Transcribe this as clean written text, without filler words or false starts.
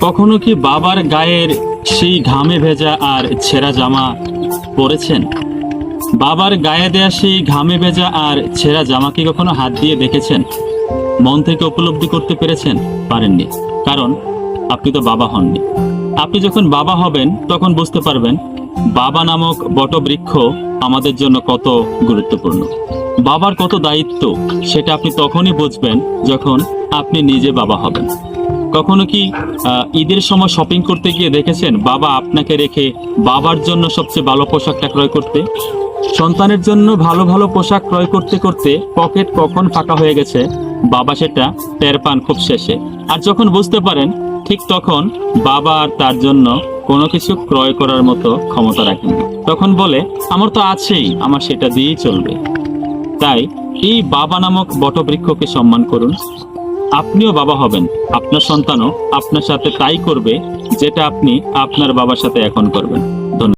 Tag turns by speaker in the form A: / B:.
A: কখনো কি বাবার গায়ের সেই ঘামে ভেজা আর ছেঁড়া জামা পরেছেন? বাবার গায়ে দেয়া সেই ঘামে ভেজা আর ছেঁড়া জামা কি কখনো হাত দিয়ে দেখেছেন? মন থেকে উপলব্ধি করতে পেরেছেন? পারেননি, কারণ আপনি তো বাবা হননি। আপনি যখন বাবা হবেন তখন বুঝতে পারবেন বাবা নামক বটবৃক্ষ আমাদের জন্য কত গুরুত্বপূর্ণ, বাবার কত দায়িত্ব। সেটা আপনি তখনই বুঝবেন যখন আপনি নিজে বাবা হবেন। কখনো কি ঈদের সময় শপিং করতে গিয়ে দেখেছেন বাবা আপনাকে রেখে বাবার জন্য সবচেয়ে ভালো পোশাকটা ক্রয় করতে? সন্তানের জন্য ভালো ভালো পোশাক ক্রয় করতে করতে পকেট কখন ফাঁকা হয়ে গেছে বাবা সেটা টের পান খুব শেষে। আর যখন বুঝতে পারেন ঠিক তখন বাবা আর তার জন্য কোনো কিছু ক্রয় করার মতো ক্ষমতা রাখেন। তখন বলে আমার তো আছেই, আমার সেটা দিয়েই চলবে। তাই এই বাবা নামক বটবৃক্ষকে সম্মান করুন। আপনিও বাবা হবেন, আপনার সন্তানও আপনার সাথে তাই করবে যেটা আপনি আপনার বাবার সাথে এখন করবেন। ধন্যবাদ।